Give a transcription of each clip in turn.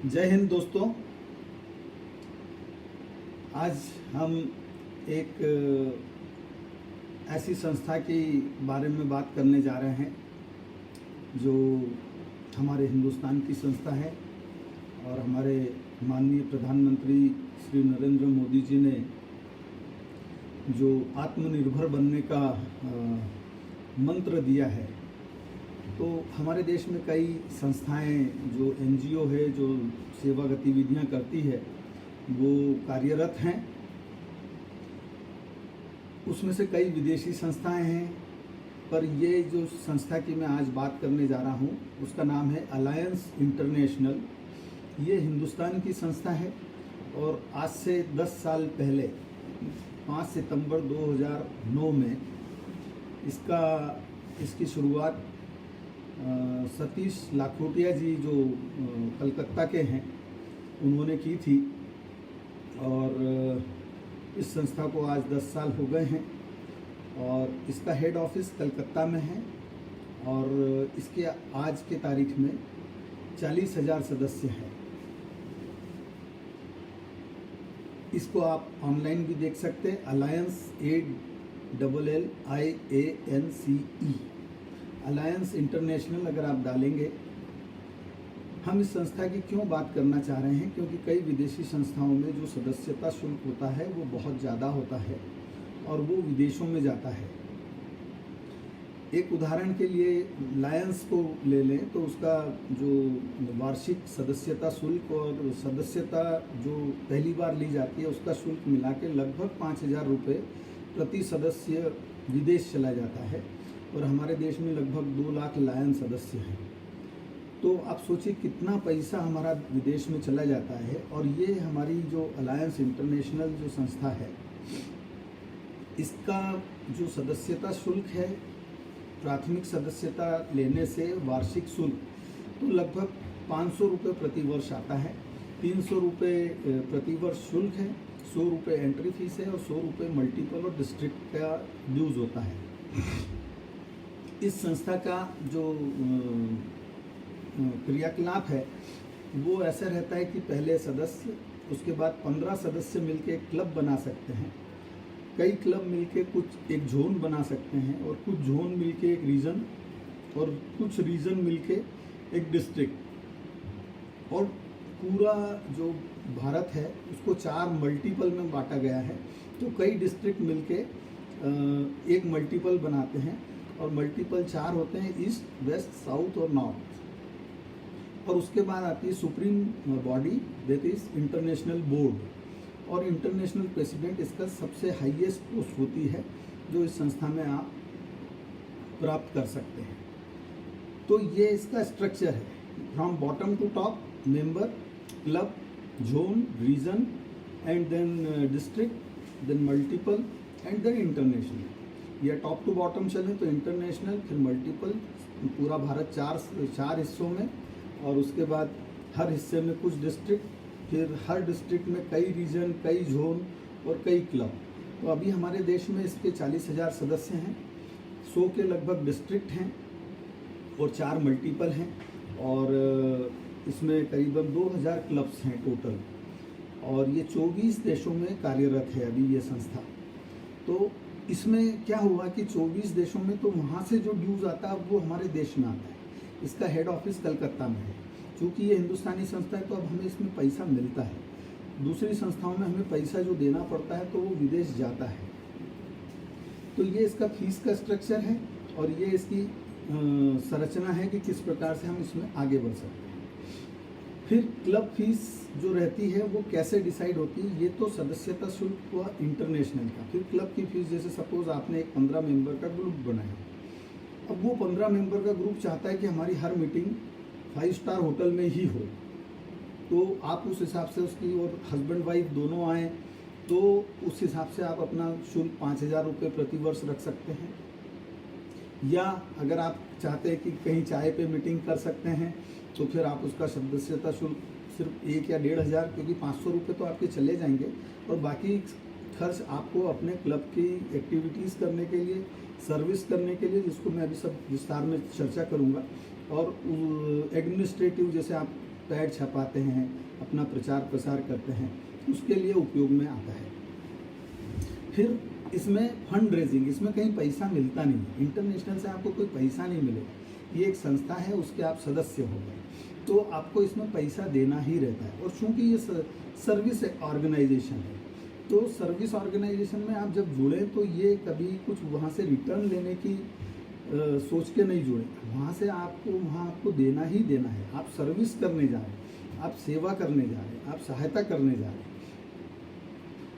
जय हिंद दोस्तों। आज हम एक ऐसी संस्था के बारे में बात करने जा रहे हैं जो हमारे हिंदुस्तान की संस्था है और हमारे माननीय प्रधानमंत्री श्री नरेंद्र मोदी जी ने जो आत्मनिर्भर बनने का मंत्र दिया है, तो हमारे देश में कई संस्थाएं जो एनजीओ है, जो सेवा गतिविधियां करती है, वो कार्यरत हैं। उसमें से कई विदेशी संस्थाएं हैं, पर ये जो संस्था की मैं आज बात करने जा रहा हूँ उसका नाम है अलायंस इंटरनेशनल। ये हिंदुस्तान की संस्था है और आज से 10 साल पहले 5 सितंबर 2009 में इसकी शुरुआत सतीश लाखोटिया जी जो कलकत्ता के हैं उन्होंने की थी। और इस संस्था को आज 10 साल हो गए हैं और इसका हेड ऑफिस कलकत्ता में है और इसके आज के तारीख में 40,000 सदस्य हैं। इसको आप ऑनलाइन भी देख सकते हैं, अलायंस ALLIANCE अलायंस इंटरनेशनल अगर आप डालेंगे। हम इस संस्था की क्यों बात करना चाह रहे हैं, क्योंकि कई विदेशी संस्थाओं में जो सदस्यता शुल्क होता है वो बहुत ज़्यादा होता है और वो विदेशों में जाता है। एक उदाहरण के लिए लायंस को ले लें तो उसका जो वार्षिक सदस्यता शुल्क और सदस्यता जो पहली बार ली जाती है उसका शुल्क मिला के लगभग 5,000 रुपये प्रति सदस्य विदेश चला जाता है और हमारे देश में लगभग 2 लाख लायंस सदस्य हैं। तो आप सोचिए कितना पैसा हमारा विदेश में चला जाता है। और ये हमारी जो अलायंस इंटरनेशनल जो संस्था है, इसका जो सदस्यता शुल्क है, प्राथमिक सदस्यता लेने से वार्षिक शुल्क तो लगभग 500 रुपये प्रति वर्ष आता है। 300 रुपये प्रति वर्ष शुल्क है, 100 रुपये एंट्री फीस है और 100 रुपये मल्टीपल और डिस्ट्रिक्ट का ड्यूज होता है। इस संस्था का जो क्रियाकलाप है वो ऐसा रहता है कि पहले सदस्य, उसके बाद 15 सदस्य मिलके एक क्लब बना सकते हैं, कई क्लब मिलके कुछ एक जोन बना सकते हैं और कुछ जोन मिलके एक रीजन और कुछ रीजन मिलके एक डिस्ट्रिक्ट। और पूरा जो भारत है उसको 4 मल्टीपल में बांटा गया है। तो कई डिस्ट्रिक्ट मिलके एक मल्टीपल बनाते हैं और मल्टीपल 4 होते हैं, ईस्ट, वेस्ट, साउथ और नॉर्थ। और उसके बाद आती है supreme body, that is international board. और इंटरनेशनल प्रेसिडेंट इसका सबसे हाईएस्ट पोस्ट होती है जो इस संस्था में आप प्राप्त कर सकते हैं। तो ये इसका स्ट्रक्चर है, from bottom to top, member, club, zone, region and then district, then multiple and then international. या टॉप टू बॉटम चलें तो इंटरनेशनल, फिर मल्टीपल, पूरा भारत 4 हिस्सों में, और उसके बाद हर हिस्से में कुछ डिस्ट्रिक्ट, फिर हर डिस्ट्रिक्ट में कई रीजन, कई जोन और कई क्लब। तो अभी हमारे देश में इसके 40,000 सदस्य हैं, 100 के लगभग डिस्ट्रिक्ट हैं और 4 मल्टीपल हैं और इसमें करीबन 2,000 क्लब्स हैं टोटल। और ये 24 देशों में कार्यरत है अभी ये संस्था। तो इसमें क्या हुआ कि 24 देशों में तो वहाँ से जो ड्यूज आता है वो हमारे देश में आता है। इसका हेड ऑफिस कलकत्ता में है। चूँकि ये हिंदुस्तानी संस्था है तो अब हमें इसमें पैसा मिलता है। दूसरी संस्थाओं में हमें पैसा जो देना पड़ता है तो वो विदेश जाता है। तो ये इसका फीस का स्ट्रक्चर है और ये इसकी संरचना है कि किस प्रकार से हम इसमें आगे बढ़ सकते हैं। फिर क्लब फीस जो रहती है वो कैसे डिसाइड होती है, ये तो सदस्यता शुल्क हुआ इंटरनेशनल का। फिर क्लब की फीस, जैसे सपोज आपने एक 15 मेंबर का ग्रुप बनाया, अब वो 15 मेंबर का ग्रुप चाहता है कि हमारी हर मीटिंग 5 स्टार होटल में ही हो, तो आप उस हिसाब से उसकी, और हस्बैंड वाइफ दोनों आए तो उस हिसाब से आप अपना शुल्क 5,000 रुपये प्रति वर्ष रख सकते हैं। या अगर आप चाहते हैं कि कहीं चाय पे मीटिंग कर सकते हैं तो फिर आप उसका सदस्यता शुल्क सिर्फ 1 या 1,500, क्योंकि 500 रुपये तो आपके चले जाएंगे और बाकी खर्च आपको अपने क्लब की एक्टिविटीज़ करने के लिए, सर्विस करने के लिए, जिसको मैं अभी सब विस्तार में चर्चा करूंगा, और एडमिनिस्ट्रेटिव, जैसे आप पैड छपाते हैं, अपना प्रचार प्रसार करते हैं, उसके लिए उपयोग में आता है। फिर इसमें फंड रेजिंग, इसमें कहीं पैसा मिलता नहीं, इंटरनेशनल से आपको कोई पैसा नहीं मिलेगा। ये एक संस्था है, उसके आप सदस्य हो गए तो आपको इसमें पैसा देना ही रहता है। और चूँकि ये सर्विस ऑर्गेनाइजेशन है, तो सर्विस ऑर्गेनाइजेशन में आप जब जुड़े तो ये कभी कुछ वहाँ से रिटर्न लेने की सोच के नहीं जुड़े। वहाँ आपको देना ही देना है। आप सर्विस करने जा रहे हैं, आप सेवा करने जा रहे हैं, आप सहायता करने जा रहे हैं।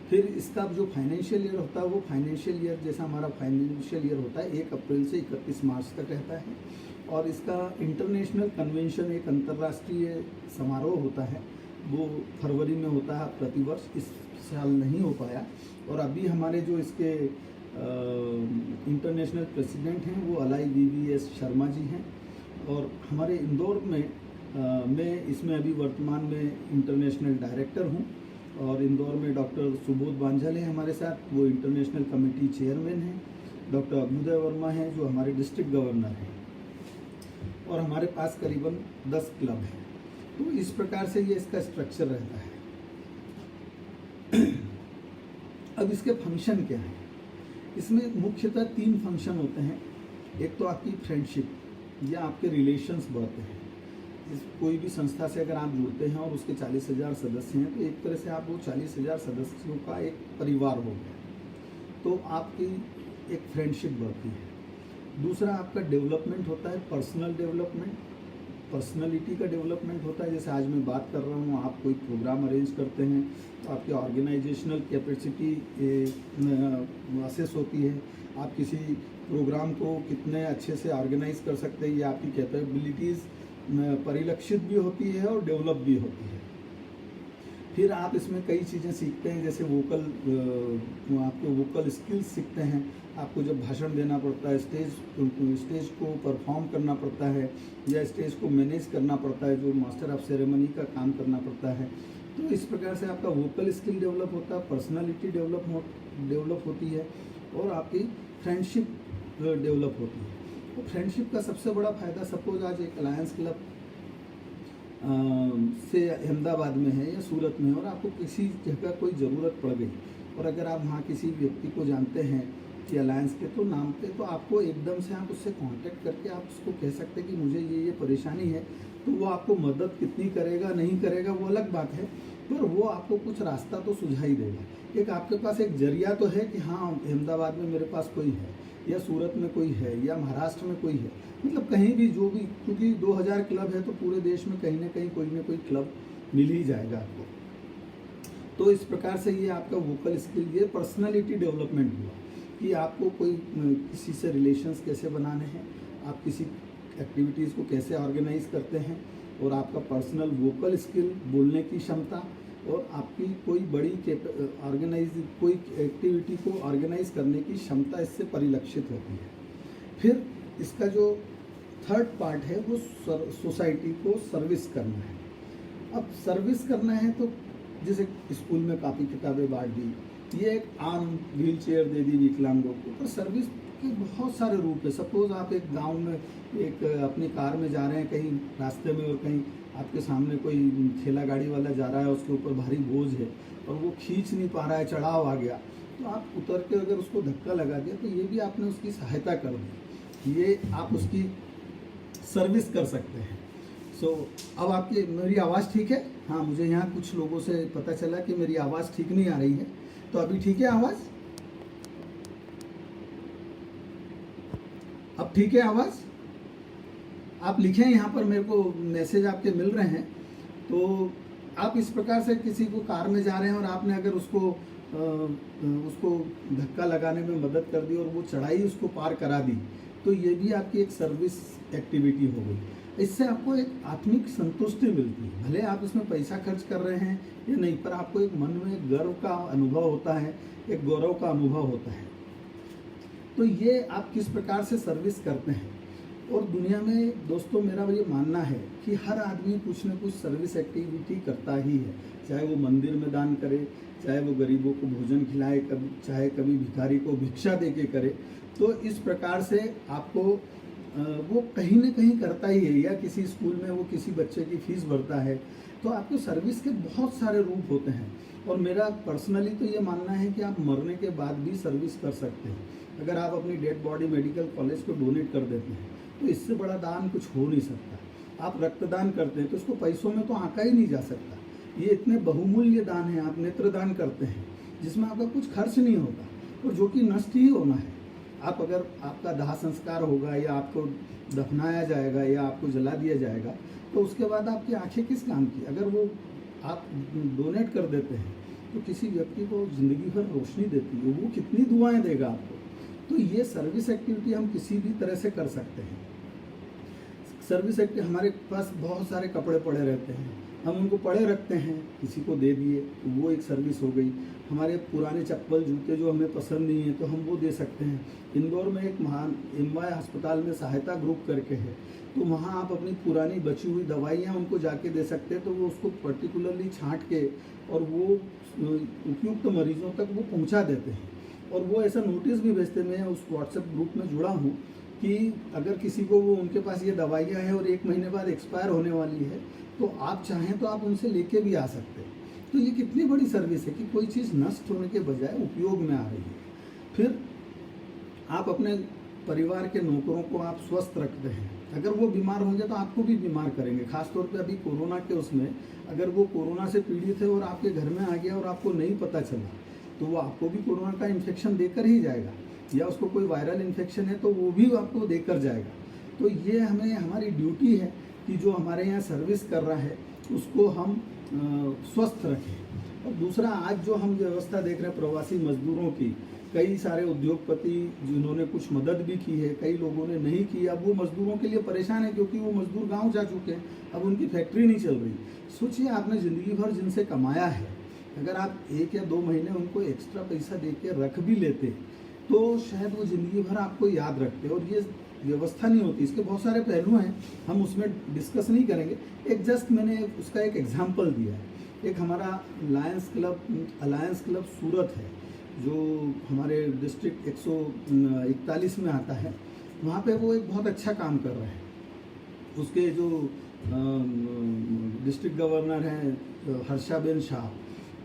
फिर इसका जो फाइनेंशियल ईयर होता है वो फाइनेंशियल ईयर जैसा हमारा फाइनेंशियल ईयर होता है 1 अप्रैल से 31 मार्च तक रहता है। और इसका इंटरनेशनल कन्वेंशन, एक अंतर्राष्ट्रीय समारोह होता है, वो फरवरी में होता है प्रतिवर्ष। इस साल नहीं हो पाया। और अभी हमारे जो इसके इंटरनेशनल प्रेसिडेंट हैं वो अलाई VVS शर्मा जी हैं। और हमारे इंदौर में मैं इसमें अभी वर्तमान में इंटरनेशनल डायरेक्टर हूँ। और इंदौर में डॉक्टर सुबोध बांझल हैं हमारे साथ, वो इंटरनेशनल कमेटी चेयरमैन हैं। डॉक्टर अभ्युदय वर्मा हैं जो हमारे डिस्ट्रिक्ट गवर्नर हैं। और हमारे पास करीबन 10 क्लब हैं। तो इस प्रकार से ये इसका स्ट्रक्चर रहता है। अब इसके फंक्शन क्या हैं? इसमें मुख्यतः 3 फंक्शन होते हैं। एक तो आपकी फ्रेंडशिप या आपके रिलेशंस बढ़ते हैं। कोई भी संस्था से अगर आप जुड़ते हैं और उसके 40,000 सदस्य हैं तो एक तरह से आप वो 40,000 सदस्यों का एक परिवार हो गया, तो आपकी एक फ्रेंडशिप बढ़ती है। दूसरा आपका डेवलपमेंट होता है, पर्सनल डेवलपमेंट, पर्सनलिटी का डेवलपमेंट होता है। जैसे आज मैं बात कर रहा हूँ, आप कोई प्रोग्राम अरेंज करते हैं तो आपकी ऑर्गेनाइजेशनल कैपेसिटी असेस होती है। आप किसी प्रोग्राम को कितने अच्छे से ऑर्गेनाइज कर सकते हैं, ये आपकी कैपेबिलिटीज़ परिलक्षित भी होती है और डेवलप भी होती है। फिर आप इसमें कई चीज़ें सीखते हैं, जैसे आपके वोकल स्किल्स सीखते हैं। आपको जब भाषण देना पड़ता है, स्टेज को परफॉर्म करना पड़ता है या स्टेज को मैनेज करना पड़ता है, जो मास्टर ऑफ सेरेमनी का काम करना पड़ता है। तो इस प्रकार से आपका वोकल स्किल डेवलप होता है, पर्सनालिटी डेवलप होती है और आपकी फ्रेंडशिप डेवलप होती है। तो फ्रेंडशिप का सबसे बड़ा फ़ायदा, सपोज आज एक अलायंस क्लब से अहमदाबाद में है या सूरत में है और आपको किसी जगह कोई ज़रूरत पड़ गई, और अगर आप वहाँ किसी व्यक्ति को जानते हैं कि अलायंस के तो नाम पे, तो आपको एकदम से आप उससे कांटेक्ट करके आप उसको कह सकते हैं कि मुझे ये परेशानी है। तो वो आपको मदद कितनी करेगा नहीं करेगा वो अलग बात है, पर वो आपको कुछ रास्ता तो सुझा ही देगा। एक आपके पास एक जरिया तो है कि हाँ अहमदाबाद में मेरे पास कोई है, या सूरत में कोई है, या महाराष्ट्र में कोई है, मतलब कहीं भी जो भी, क्योंकि 2000 क्लब है तो पूरे देश में कहीं ना कहीं कोई ना कोई क्लब मिल ही जाएगा आपको। तो इस प्रकार से ये आपका वोकल स्किल, ये पर्सनालिटी डेवलपमेंट हुआ कि आपको कोई किसी से रिलेशंस कैसे बनाने हैं, आप किसी एक्टिविटीज़ को कैसे ऑर्गेनाइज करते हैं, और आपका पर्सनल वोकल स्किल, बोलने की क्षमता, और आपकी कोई बड़ी कोई एक्टिविटी को ऑर्गेनाइज करने की क्षमता इससे परिलक्षित होती है। फिर इसका जो 3rd पार्ट है वो सोसाइटी को सर्विस करना है। अब सर्विस करना है तो जैसे स्कूल में काफ़ी किताबें बांट दी, ये एक आम व्हील चेयर दे दी विकलांगों को, तो सर्विस के बहुत सारे रूप है। सपोज आप एक गांव में एक अपनी कार में जा रहे हैं कहीं रास्ते में, और कहीं आपके सामने कोई ठेला गाड़ी वाला जा रहा है, उसके ऊपर भारी बोझ है और वो खींच नहीं पा रहा है, चढ़ाव आ गया, तो आप उतर के अगर उसको धक्का लगा दिया तो ये भी आपने उसकी सहायता कर दी, ये आप उसकी सर्विस कर सकते हैं। अब आपकी मेरी आवाज़ ठीक है? हाँ, मुझे यहाँ कुछ लोगों से पता चला कि मेरी आवाज़ ठीक नहीं आ रही है, तो अभी ठीक है आवाज़? अब ठीक है आवाज़? आप लिखें, यहाँ पर मेरे को मैसेज आपके मिल रहे हैं। तो आप इस प्रकार से किसी को कार में जा रहे हैं और आपने अगर उसको धक्का लगाने में मदद कर दी और वो चढ़ाई उसको पार करा दी, तो ये भी आपकी एक सर्विस एक्टिविटी हो गई। इससे आपको एक आत्मिक संतुष्टि मिलती है, भले आप इसमें पैसा खर्च कर रहे हैं या नहीं, पर आपको एक मन में गर्व का अनुभव होता है, एक गौरव का अनुभव होता है। तो ये आप किस प्रकार से सर्विस करते हैं। और दुनिया में दोस्तों मेरा ये मानना है कि हर आदमी कुछ न कुछ सर्विस एक्टिविटी करता ही है, चाहे वो मंदिर में दान करे, चाहे वो गरीबों को भोजन खिलाए, चाहे कभी भिखारी को भिक्षा दे के करे। तो इस प्रकार से आपको वो कहीं ना कहीं करता ही है, या किसी स्कूल में वो किसी बच्चे की फीस भरता है। तो आपके सर्विस के बहुत सारे रूप होते हैं, और मेरा पर्सनली तो ये मानना है कि आप मरने के बाद भी सर्विस कर सकते हैं। अगर आप अपनी डेड बॉडी मेडिकल कॉलेज को डोनेट कर देते हैं तो इससे बड़ा दान कुछ हो नहीं सकता। आप रक्तदान करते हैं तो इसको पैसों में तो आंका ही नहीं जा सकता। ये इतने बहुमूल्य दान है। आप नेत्रदान करते हैं जिसमें आपका कुछ खर्च नहीं होता और जो कि नष्ट ही होना है। आप अगर आपका दाह संस्कार होगा या आपको दफनाया जाएगा या आपको जला दिया जाएगा तो उसके बाद आपकी आंखें किस काम की? अगर वो आप डोनेट कर देते हैं तो किसी व्यक्ति को ज़िंदगी भर रोशनी देती है, वो कितनी दुआएं देगा आपको। तो ये सर्विस एक्टिविटी हम किसी भी तरह से कर सकते हैं। सर्विस एक्टिविटी, हमारे पास बहुत सारे कपड़े पड़े रहते हैं, हम उनको पड़े रखते हैं, किसी को दे दिए तो वो एक सर्विस हो गई। हमारे पुराने चप्पल जूते जो हमें पसंद नहीं है तो हम वो दे सकते हैं। इंदौर में एक महान एमवाय अस्पताल में सहायता ग्रुप करके है, तो वहाँ आप अपनी पुरानी बची हुई दवाइयाँ उनको जाके दे सकते हैं, तो वो उसको पर्टिकुलरली छांट के और वो उपयुक्त मरीजों तक वो पहुँचा देते हैं। और वो ऐसा नोटिस भी भेजते, मैं उस व्हाट्सएप ग्रुप में जुड़ा हूँ कि अगर किसी को वो उनके पास ये दवाइयाँ हैं और 1 महीने बाद एक्सपायर होने वाली है तो आप चाहें तो आप उनसे लेके भी आ सकते हैं। तो ये कितनी बड़ी सर्विस है कि कोई चीज़ नष्ट होने के बजाय उपयोग में आ रही है। फिर आप अपने परिवार के नौकरों को आप स्वस्थ रखते हैं। अगर वो बीमार होंगे तो आपको भी बीमार करेंगे। खासतौर पे अभी कोरोना के उसमें अगर वो कोरोना से पीड़ित है और आपके घर में आ गया और आपको नहीं पता चला तो वो आपको भी कोरोना का इन्फेक्शन देकर ही जाएगा, या उसको कोई वायरल इन्फेक्शन है तो वो भी आपको देकर जाएगा। तो ये हमारी ड्यूटी है कि जो हमारे यहाँ सर्विस कर रहा है उसको हम स्वस्थ रखें। और दूसरा, आज जो हम व्यवस्था देख रहे हैं प्रवासी मजदूरों की, कई सारे उद्योगपति जिन्होंने कुछ मदद भी की है, कई लोगों ने नहीं की। अब वो मजदूरों के लिए परेशान है क्योंकि वो मजदूर गांव जा चुके हैं, अब उनकी फैक्ट्री नहीं चल रही। सोचिए, आपने ज़िंदगी भर जिनसे कमाया है, अगर आप 1 या 2 महीने उनको एक्स्ट्रा पैसा दे के रख भी लेते तो शायद वो ज़िंदगी भर आपको याद रखते। और ये व्यवस्था नहीं होती। इसके बहुत सारे पहलू हैं, हम उसमें डिस्कस नहीं करेंगे। एक जस्ट मैंने उसका एक एग्जाम्पल दिया है। एक हमारा अलायंस क्लब सूरत है जो हमारे डिस्ट्रिक्ट 141 में आता है। वहाँ पे वो एक बहुत अच्छा काम कर रहे हैं। उसके जो डिस्ट्रिक्ट गवर्नर हैं हर्षाबेन शाह,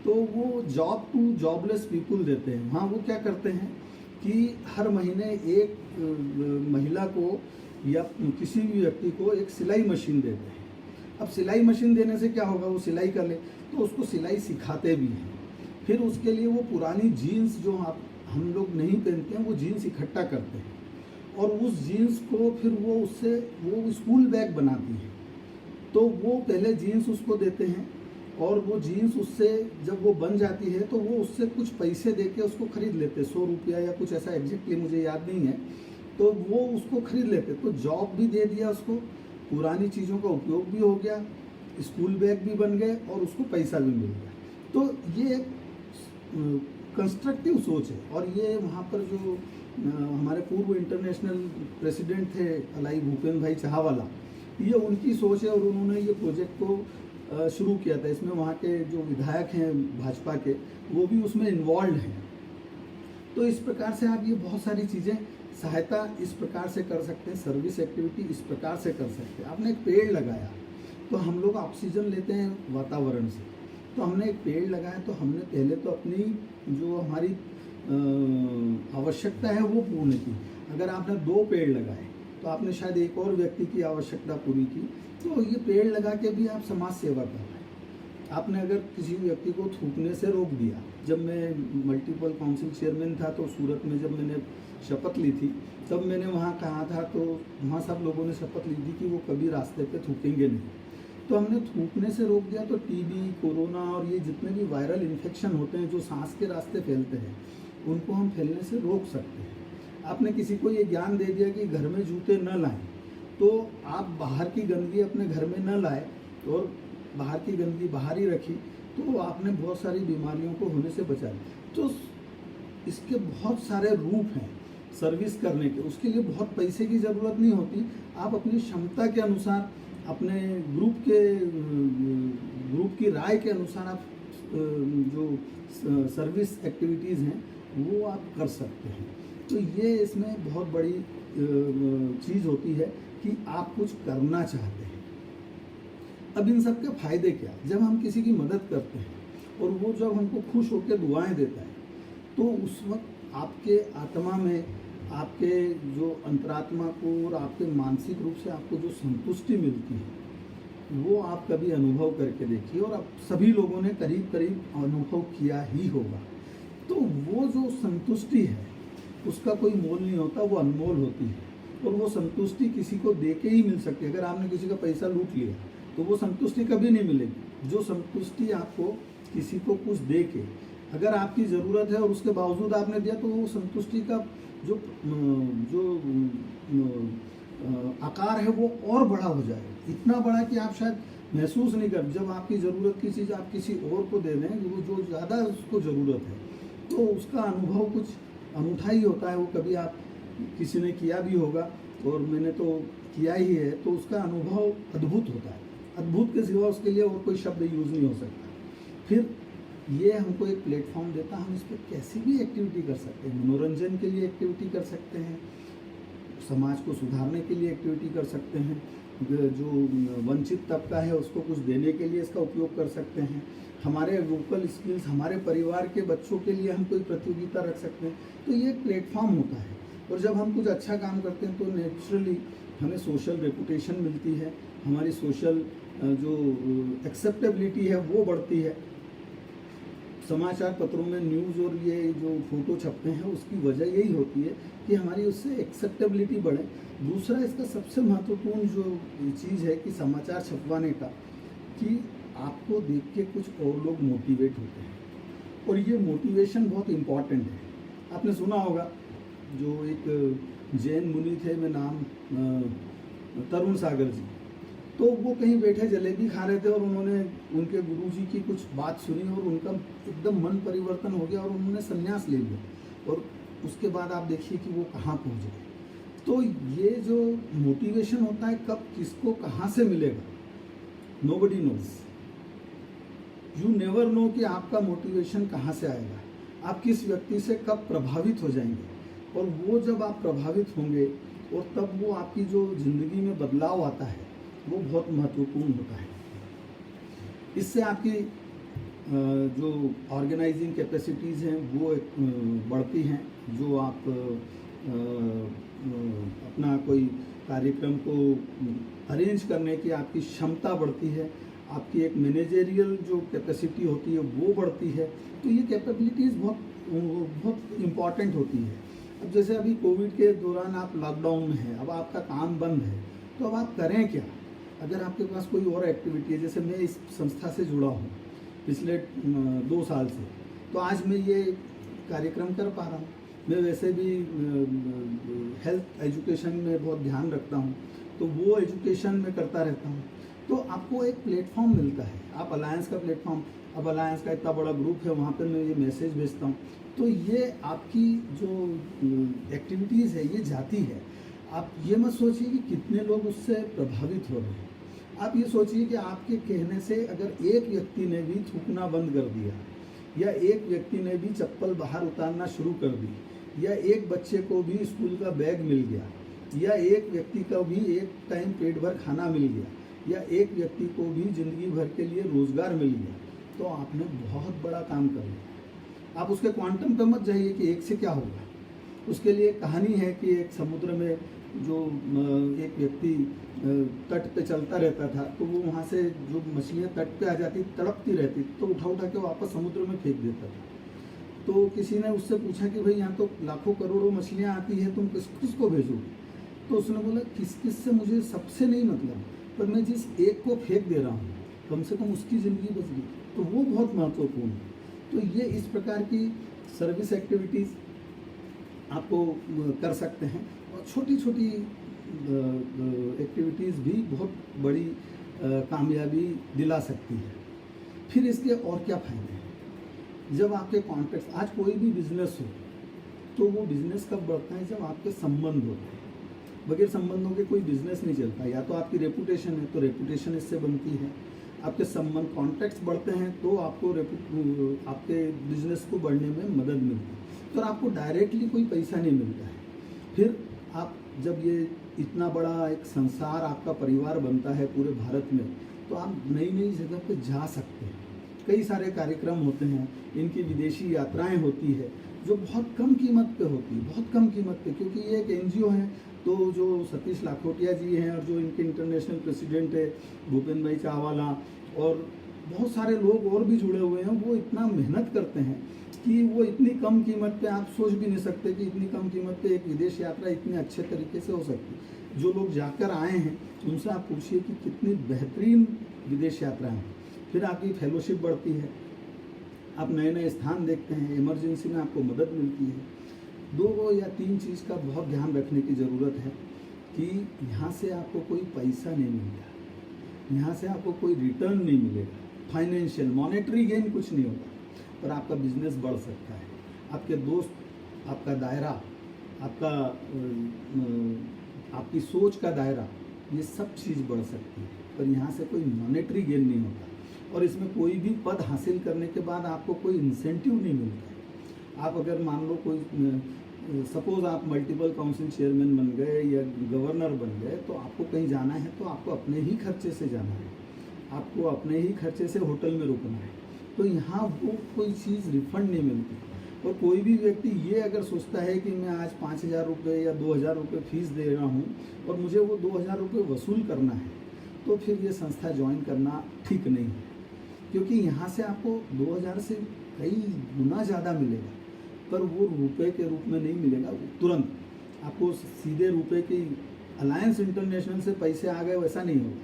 तो वो जॉब टू जॉबलेस पीपुल देते हैं। वहाँ वो क्या करते हैं कि हर महीने एक महिला को या किसी भी व्यक्ति को एक सिलाई मशीन देते हैं। अब सिलाई मशीन देने से क्या होगा, वो सिलाई कर ले तो उसको सिलाई सिखाते भी हैं। फिर उसके लिए वो पुरानी जीन्स जो हम लोग नहीं पहनते हैं वो जीन्स इकट्ठा करते हैं और उस जीन्स को फिर वो स्कूल बैग बनाती है। तो वो पहले जीन्स उसको देते हैं और वो जीन्स उससे जब वो बन जाती है तो वो उससे कुछ पैसे देके उसको खरीद लेते, 100 रुपया या कुछ ऐसा, एग्जैक्टली मुझे याद नहीं है। तो वो उसको खरीद लेते, तो जॉब भी दे दिया उसको, पुरानी चीज़ों का उपयोग भी हो गया, स्कूल बैग भी बन गए और उसको पैसा भी मिल गया। तो ये कंस्ट्रक्टिव सोच है। और ये वहाँ पर जो हमारे पूर्व इंटरनेशनल प्रेसिडेंट थे अलाई भूपेंद्र भाई चाहवाला, ये उनकी सोच है और उन्होंने ये प्रोजेक्ट को शुरू किया था। इसमें वहाँ के जो विधायक हैं भाजपा के, वो भी उसमें इन्वॉल्व हैं। तो इस प्रकार से आप ये बहुत सारी चीज़ें सहायता इस प्रकार से कर सकते हैं, सर्विस एक्टिविटी इस प्रकार से कर सकते हैं। आपने एक पेड़ लगाया तो हम लोग ऑक्सीजन लेते हैं वातावरण से, तो हमने एक पेड़ लगाया तो हमने पहले तो अपनी जो हमारी आवश्यकता है वो पूर्ण की। अगर आपने 2 पेड़ लगाए तो आपने शायद एक और व्यक्ति की आवश्यकता पूरी की। तो ये पेड़ लगा के भी आप समाज सेवा कर रहे हैं। आपने अगर किसी व्यक्ति को थूकने से रोक दिया, जब मैं मल्टीपल काउंसिल चेयरमैन था तो सूरत में जब मैंने शपथ ली थी तब मैंने वहाँ कहा था, तो वहाँ सब लोगों ने शपथ ली थी कि वो कभी रास्ते पे थूकेंगे नहीं। तो हमने थूकने से रोक दिया। तो टीबी, कोरोना और ये जितने भी वायरल इन्फेक्शन होते हैं जो सांस के रास्ते फैलते हैं, उनको हम फैलने से रोक सकते हैं। आपने किसी को ये ज्ञान दे दिया कि घर में जूते न लाएं, तो आप बाहर की गंदगी अपने घर में न लाए और बाहर की गंदगी बाहर ही रखी, तो आपने बहुत सारी बीमारियों को होने से बचा लिया। तो इसके बहुत सारे रूप हैं सर्विस करने के। उसके लिए बहुत पैसे की ज़रूरत नहीं होती। आप अपनी क्षमता के अनुसार, अपने ग्रुप की राय के अनुसार आप जो सर्विस एक्टिविटीज़ हैं वो आप कर सकते हैं। तो ये इसमें बहुत बड़ी चीज़ होती है कि आप कुछ करना चाहते हैं। अब इन सब के फायदे क्या? जब हम किसी की मदद करते हैं और वो जब हमको खुश होकर दुआएं देता है, तो उस वक्त आपके आत्मा में, आपके जो अंतरात्मा को और आपके मानसिक रूप से आपको जो संतुष्टि मिलती है, वो आप कभी अनुभव करके देखिए, और आप सभी लोगों ने करीब करीब अनुभव किया ही होगा। तो वो जो संतुष्टि है उसका कोई मोल नहीं होता, वो अनमोल होती है, और वो संतुष्टि किसी को दे के ही मिल सकती है। अगर आपने किसी का पैसा लूट लिया तो वो संतुष्टि कभी नहीं मिलेगी। जो संतुष्टि आपको किसी को कुछ दे के, अगर आपकी ज़रूरत है और उसके बावजूद आपने दिया, तो वो संतुष्टि का जो आकार है वो और बड़ा हो जाएगा, इतना बड़ा कि आप शायद महसूस नहीं कर। जब आपकी ज़रूरत की चीज़ आप किसी और को दे दें, वो जो ज़्यादा उसको ज़रूरत है, तो उसका अनुभव कुछ अनूठा ही होता है। वो कभी आप किसी ने किया भी होगा, और मैंने तो किया ही है, तो उसका अनुभव अद्भुत होता है। अद्भुत के सिवा उसके लिए और कोई शब्द यूज़ नहीं हो सकता। फिर ये हमको एक प्लेटफॉर्म देता है, हम इस पर कैसी भी एक्टिविटी कर सकते हैं। मनोरंजन के लिए एक्टिविटी कर सकते हैं, समाज को सुधारने के लिए एक्टिविटी कर सकते हैं, जो वंचित तबका है उसको कुछ देने के लिए इसका उपयोग कर सकते हैं, हमारे वोकल स्किल्स, हमारे परिवार के बच्चों के लिए हम कोई प्रतियोगिता रख सकते हैं। तो ये एक प्लेटफॉर्म होता है, और जब हम कुछ अच्छा काम करते हैं तो नेचुरली हमें सोशल रेपुटेशन मिलती है, हमारी सोशल जो एक्सेप्टेबिलिटी है वो बढ़ती है। समाचार पत्रों में न्यूज़ और ये जो फोटो छपते हैं उसकी वजह यही होती है कि हमारी उससे एक्सेप्टेबिलिटी बढ़े। दूसरा इसका सबसे महत्वपूर्ण जो चीज़ है कि समाचार छपवाने का, कि आपको देख के कुछ और लोग मोटिवेट होते हैं, और ये मोटिवेशन बहुत इम्पॉर्टेंट है। आपने सुना होगा, जो एक जैन मुनि थे, मैं नाम तरुण सागर जी, तो वो कहीं बैठे जलेबी खा रहे थे, और उन्होंने उनके गुरुजी की कुछ बात सुनी और उनका एकदम मन परिवर्तन हो गया और उन्होंने संन्यास ले लिया, और उसके बाद आप देखिए कि वो कहाँ पहुँच गए। तो ये जो मोटिवेशन होता है, कब किसको कहाँ से मिलेगा, nobody knows. You never know कि आपका मोटिवेशन कहाँ से आएगा, आप किस व्यक्ति से कब प्रभावित हो जाएंगे, और वो जब आप प्रभावित होंगे और तब वो आपकी जो ज़िंदगी में बदलाव आता है वो बहुत महत्वपूर्ण होता है। इससे आपकी जो ऑर्गेनाइजिंग कैपेसिटीज़ हैं वो बढ़ती हैं। जो आप अपना कोई कार्यक्रम को अरेंज करने की आपकी क्षमता बढ़ती है, आपकी एक मैनेजरियल जो कैपेसिटी होती है वो बढ़ती है। तो ये कैपेबिलिटीज़ बहुत इम्पॉर्टेंट होती है। अब जैसे अभी कोविड के दौरान आप लॉकडाउन में हैं, अब आपका काम बंद है, तो अब आप करें क्या? अगर आपके पास कोई और एक्टिविटी है, जैसे मैं इस संस्था से जुड़ा हूँ पिछले 2 साल से, तो आज मैं ये कार्यक्रम कर पा रहा हूँ। मैं वैसे भी हेल्थ एजुकेशन में बहुत ध्यान रखता हूँ, तो वो एजुकेशन में करता रहता हूँ। तो आपको एक प्लेटफॉर्म मिलता है, आप अलायंस का प्लेटफॉर्म, अब अलायंस का इतना बड़ा ग्रुप है, वहाँ पर मैं ये मैसेज भेजता हूँ। तो ये आपकी जो एक्टिविटीज़ है ये जाती है। आप ये मत सोचिए कि कितने लोग उससे प्रभावित हो रहे हैं, आप ये सोचिए कि आपके कहने से अगर एक व्यक्ति ने भी थूकना बंद कर दिया, या एक व्यक्ति ने भी चप्पल बाहर उतारना शुरू कर दी, या एक बच्चे को भी स्कूल का बैग मिल गया, या एक व्यक्ति का भी एक टाइम पेट भर खाना मिल गया, या एक व्यक्ति को भी ज़िंदगी भर के लिए रोज़गार मिल गया, तो आपने बहुत बड़ा काम कर लिया। आप उसके क्वांटम पे मत जाइए कि एक से क्या होगा। उसके लिए कहानी है कि एक समुद्र में जो एक व्यक्ति तट पे चलता रहता था, तो वो वहाँ से जो मछलियाँ तट पे आ जाती, तड़पती रहती, तो उठा उठा के वापस समुद्र में फेंक देता था। तो किसी ने उससे पूछा कि भाई यहाँ तो लाखों करोड़ों मछलियाँ आती हैं, तुम किसको भेजोगे? तो उसने बोला किस से मुझे सबसे नहीं मतलब, पर मैं जिस एक को फेंक दे रहा हूँ कम से कम उसकी ज़िंदगी बच गई। तो वो बहुत महत्वपूर्ण है। तो ये इस प्रकार की सर्विस एक्टिविटीज़ आपको कर सकते हैं, और छोटी छोटी एक्टिविटीज़ भी बहुत बड़ी कामयाबी दिला सकती है। फिर इसके और क्या फ़ायदे हैं? जब आपके कॉन्टेक्ट, आज कोई भी बिजनेस हो तो वो बिजनेस कब बढ़ता है? जब आपके संबंध होते हैं। बगैर संबंधों के कोई बिजनेस नहीं चलता। या तो आपकी रेपुटेशन है तो रेपुटेशन इससे बनती है, आपके संबंध कॉन्टैक्ट्स बढ़ते हैं तो आपको आपके बिजनेस को बढ़ने में मदद मिलती है। तो आपको डायरेक्टली कोई पैसा नहीं मिलता है। फिर आप जब ये इतना बड़ा एक संसार आपका परिवार बनता है पूरे भारत में, तो आप नई नई जगह पे जा सकते हैं। कई सारे कार्यक्रम होते हैं, इनकी विदेशी यात्राएं होती है जो बहुत कम कीमत पे होती है, बहुत कम कीमत पे, क्योंकि ये एक एनजीओ है। तो जो सतीश लाखोटिया जी हैं और जो इनके इंटरनेशनल प्रेसिडेंट है भूपेन भाई चाहवाला और बहुत सारे लोग और भी जुड़े हुए हैं, वो इतना मेहनत करते हैं कि वो इतनी कम कीमत पे, आप सोच भी नहीं सकते कि इतनी कम कीमत पे एक विदेश यात्रा इतने अच्छे तरीके से हो सकती है। जो लोग जाकर आए हैं उनसे आप पूछिए कि कितनी बेहतरीन विदेश यात्रा है। फिर आपकी फेलोशिप बढ़ती है, आप नए नए स्थान देखते हैं, इमरजेंसी में आपको मदद मिलती है। 2 या 3 चीज़ का बहुत ध्यान रखने की ज़रूरत है कि यहाँ से आपको कोई पैसा नहीं मिलता, यहाँ से आपको कोई रिटर्न नहीं मिलेगा, फाइनेंशियल मॉनेटरी गेन कुछ नहीं होगा, पर आपका बिजनेस बढ़ सकता है, आपके दोस्त, आपका दायरा, आपकी सोच का दायरा, ये सब चीज़ बढ़ सकती है। पर यहाँ से कोई मॉनेटरी गेन नहीं होता और इसमें कोई भी पद हासिल करने के बाद आपको कोई इंसेंटिव नहीं मिलता। आप अगर मान लो कोई सपोज आप मल्टीपल काउंसिल चेयरमैन बन गए या गवर्नर बन गए, तो आपको कहीं जाना है तो आपको अपने ही खर्चे से जाना है, आपको अपने ही खर्चे से होटल में रुकना है। तो यहाँ वो कोई चीज़ रिफंड नहीं मिलती। और कोई भी व्यक्ति ये अगर सोचता है कि मैं आज 5,000 रुपये या 2,000 रुपये फीस दे रहा हूँ और मुझे वो 2,000 रुपये वसूल करना है, तो फिर ये संस्था ज्वाइन करना ठीक नहीं है, क्योंकि यहाँ से आपको 2,000 से कई गुना ज़्यादा मिलेगा, पर वो रुपए के रूप में नहीं मिलेगा तुरंत। आपको सीधे रुपए की अलायंस इंटरनेशनल से पैसे आ गए वैसा नहीं होगा,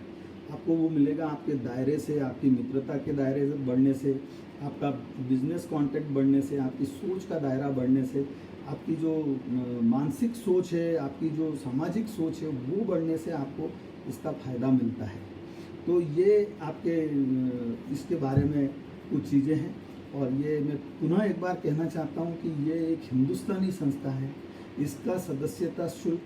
आपको वो मिलेगा आपके दायरे से, आपकी मित्रता के दायरे से बढ़ने से, आपका बिजनेस कॉन्टैक्ट बढ़ने से, आपकी सोच का दायरा बढ़ने से, आपकी जो मानसिक सोच है, आपकी जो सामाजिक सोच है, वो बढ़ने से आपको इसका फ़ायदा मिलता है। तो ये आपके इसके बारे में कुछ चीज़ें हैं। और ये मैं पुनः एक बार कहना चाहता हूँ कि ये एक हिंदुस्तानी संस्था है, इसका सदस्यता शुल्क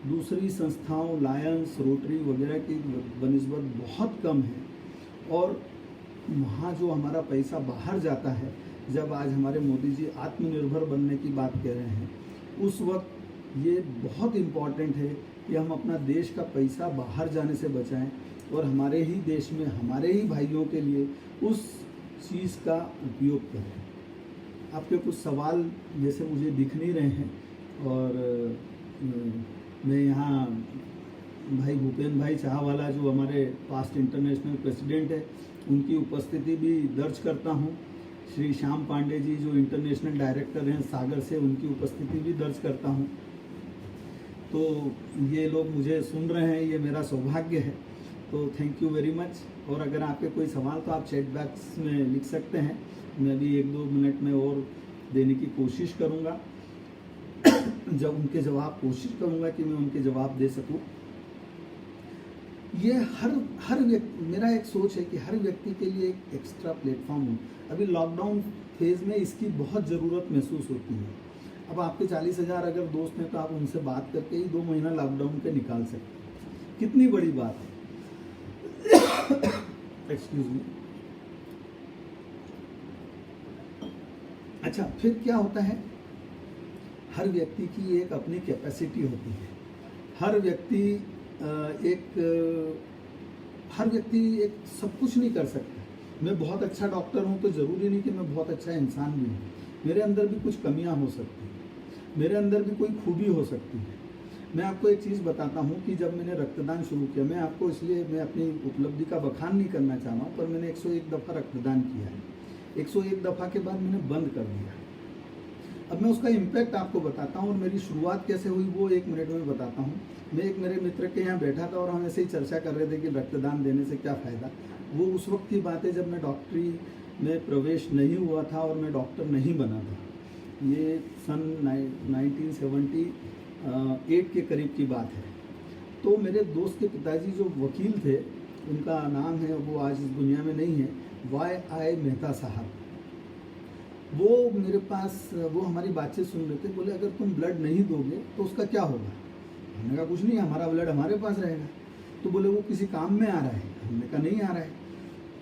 दूसरी संस्थाओं लायंस, रोटरी वगैरह की बनिस्बत बहुत कम है। और वहाँ जो हमारा पैसा बाहर जाता है, जब आज हमारे मोदी जी आत्मनिर्भर बनने की बात कह रहे हैं, उस वक्त ये बहुत इम्पॉर्टेंट है कि हम अपना देश का पैसा बाहर जाने से बचाएं और हमारे ही देश में हमारे ही भाइयों के लिए उस चीज़ का उपयोग करें। आपके कुछ सवाल जैसे मुझे दिख नहीं रहे हैं, और मैं यहाँ भाई भूपेन भाई चाहवाला जो हमारे पास्ट इंटरनेशनल प्रेसिडेंट है, उनकी उपस्थिति भी दर्ज करता हूँ। श्री श्याम पांडे जी जो इंटरनेशनल डायरेक्टर हैं सागर से, उनकी उपस्थिति भी दर्ज करता हूँ। तो ये लोग मुझे सुन रहे हैं, ये मेरा सौभाग्य है। तो थैंक यू वेरी मच। और अगर आपके कोई सवाल तो आप चैट बॉक्स में लिख सकते हैं, मैं भी 1-2 मिनट में और देने की कोशिश करूँगा। जब उनके जवाब कोशिश करूँगा कि मैं उनके जवाब दे सकूँ। ये हर व्यक्ति, मेरा एक सोच है कि हर व्यक्ति के लिए एक एक्स्ट्रा प्लेटफॉर्म हो। अभी लॉकडाउन फेज़ में इसकी बहुत ज़रूरत महसूस होती है। अब आपके 40,000 अगर दोस्त हैं तो आप उनसे बात करके ही 2 महीना लॉकडाउन के निकाल सकते हैं। कितनी बड़ी बात है। Excuse me. अच्छा, फिर क्या होता है, हर व्यक्ति की एक अपनी कैपेसिटी होती है। हर व्यक्ति एक सब कुछ नहीं कर सकता। मैं बहुत अच्छा डॉक्टर हूँ तो ज़रूरी नहीं कि मैं बहुत अच्छा इंसान भी हूँ। मेरे अंदर भी कुछ कमियाँ हो सकती हैं, मेरे अंदर भी कोई खूबी हो सकती है। मैं आपको एक चीज़ बताता हूँ कि जब मैंने रक्तदान शुरू किया, मैं आपको इसलिए मैं अपनी उपलब्धि का बखान नहीं करना चाह रहा हूँ, पर मैंने 101 दफ़ा रक्तदान किया है। 101 दफ़ा के बाद मैंने बंद कर दिया। अब मैं उसका इम्पैक्ट आपको बताता हूँ और मेरी शुरुआत कैसे हुई वो 1 मिनट में बताता हूँ। मैं एक मेरे मित्र के यहाँ बैठा था और हम ऐसे ही चर्चा कर रहे थे कि रक्तदान देने से क्या फ़ायदा। वो उस वक्त की बात है जब मैं डॉक्टरी में प्रवेश नहीं हुआ था और मैं डॉक्टर नहीं बना था। ये सन 1978 के करीब की बात है। तो मेरे दोस्त के पिताजी जो वकील थे, उनका नाम है, वो आज इस दुनिया में नहीं है, Y.I. मेहता साहब। वो मेरे पास, वो हमारी बातचीत सुन रहे थे। बोले अगर तुम ब्लड नहीं दोगे तो उसका क्या होगा? हमने कहा कुछ नहीं, हमारा ब्लड हमारे पास रहेगा। तो बोले वो किसी काम में आ रहा है? हमने कहा नहीं आ रहा है।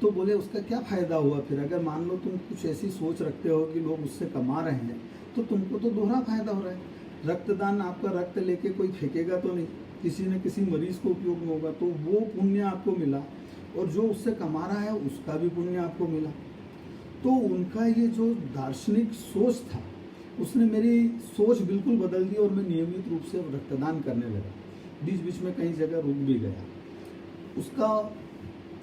तो बोले उसका क्या फ़ायदा हुआ फिर? अगर मान लो तुम कुछ ऐसी सोच रखते हो कि लोग उससे कमा रहे हैं तो तुमको तो दोहरा फायदा हो रहा है। रक्तदान, आपका रक्त लेके कोई फेंकेगा तो नहीं, किसी न किसी मरीज को उपयोग में होगा, तो वो पुण्य आपको मिला, और जो उससे कमा रहा है उसका भी पुण्य आपको मिला। तो उनका ये जो दार्शनिक सोच था, उसने मेरी सोच बिल्कुल बदल दी और मैं नियमित रूप से रक्तदान करने लगा। बीच बीच में कई जगह रुक भी गया। उसका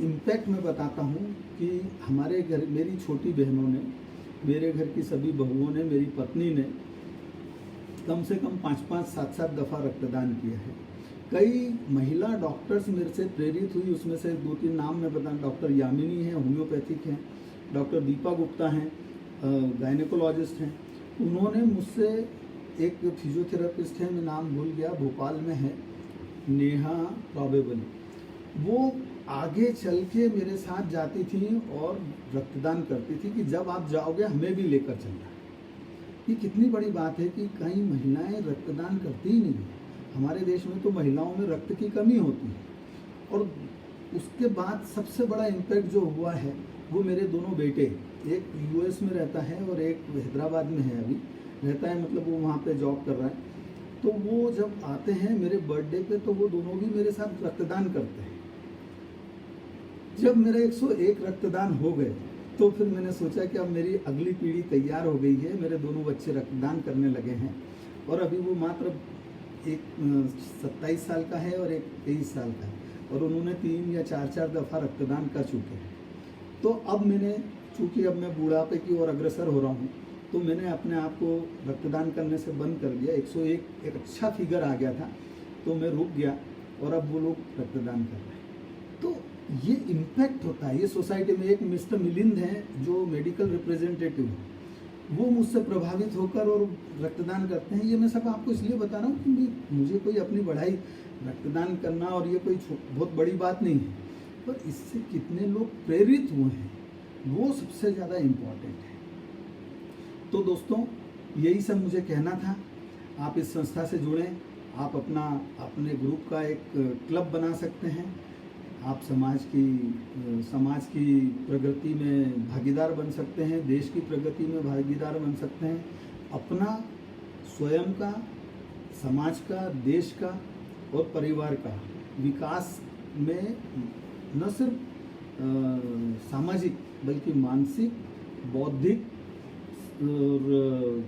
इम्पैक्ट मैं बताता हूँ कि हमारे घर, मेरी छोटी बहनों ने, मेरे घर की सभी बहुओं ने, मेरी पत्नी ने कम से कम 5-5, 7-7 दफ़ा रक्तदान किया है। कई महिला डॉक्टर्स मेरे से प्रेरित हुई, उसमें से 2-3 नाम मैं बताऊँ। डॉक्टर यामिनी हैं, होम्योपैथिक हैं, डॉक्टर दीपा गुप्ता हैं, गायनेकोलॉजिस्ट हैं। उन्होंने मुझसे, एक फिजियोथेरेपिस्ट है, मैं नाम भूल गया, भोपाल में है, नेहा प्रॉबेबल, वो आगे चल के मेरे साथ जाती थी और रक्तदान करती थी कि जब आप जाओगे हमें भी लेकर चलना। ये कितनी बड़ी बात है कि कई महिलाएं रक्तदान करती ही नहीं है। हमारे देश में तो महिलाओं में रक्त की कमी होती है। और उसके बाद सबसे बड़ा इम्पैक्ट जो हुआ है वो मेरे दोनों बेटे, एक यूएस में रहता है और एक हैदराबाद में है, अभी रहता है, मतलब वो वहाँ पे जॉब कर रहा है। तो वो जब आते हैं मेरे बर्थडे पे तो वो दोनों भी मेरे साथ रक्तदान करते हैं। जब मेरे 101 रक्तदान हो गए तो फिर मैंने सोचा कि अब मेरी अगली पीढ़ी तैयार हो गई है, मेरे दोनों बच्चे रक्तदान करने लगे हैं। और अभी वो मात्र एक 27 साल का है और एक 23 साल का है, और उन्होंने 3 या 4 दफ़ा रक्तदान कर चुके हैं। तो अब मैंने, चूँकि अब मैं बुढ़ापे की ओर अग्रसर हो रहा हूँ, तो मैंने अपने आप को रक्तदान करने से बंद कर दिया। 101 एक अच्छा फिगर आ गया था, तो मैं रुक गया, और अब वो लोग रक्तदान कर रहे हैं। तो ये इम्पैक्ट होता है। ये सोसाइटी में एक मिस्टर मिलिंद हैं जो मेडिकल रिप्रेजेंटेटिव हैं, वो मुझसे प्रभावित होकर और रक्तदान करते हैं। ये मैं सब आपको इसलिए बता रहा हूँ कि मुझे कोई अपनी बढ़ाई, रक्तदान करना और ये कोई बहुत बड़ी बात नहीं है, पर इससे कितने लोग प्रेरित हुए हैं वो सबसे ज़्यादा इम्पॉर्टेंट है। तो दोस्तों, यही सब मुझे कहना था। आप इस संस्था से जुड़ें, आप अपने ग्रुप का एक क्लब बना सकते हैं। आप समाज की प्रगति में भागीदार बन सकते हैं, देश की प्रगति में भागीदार बन सकते हैं। अपना, स्वयं का, समाज का, देश का और परिवार का विकास में न सिर्फ सामाजिक बल्कि मानसिक, बौद्धिक और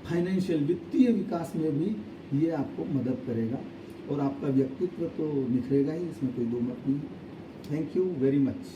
फाइनेंशियल, वित्तीय विकास में भी ये आपको मदद करेगा, और आपका व्यक्तित्व तो निखरेगा ही, इसमें कोई दो मत नहीं। Thank you very much.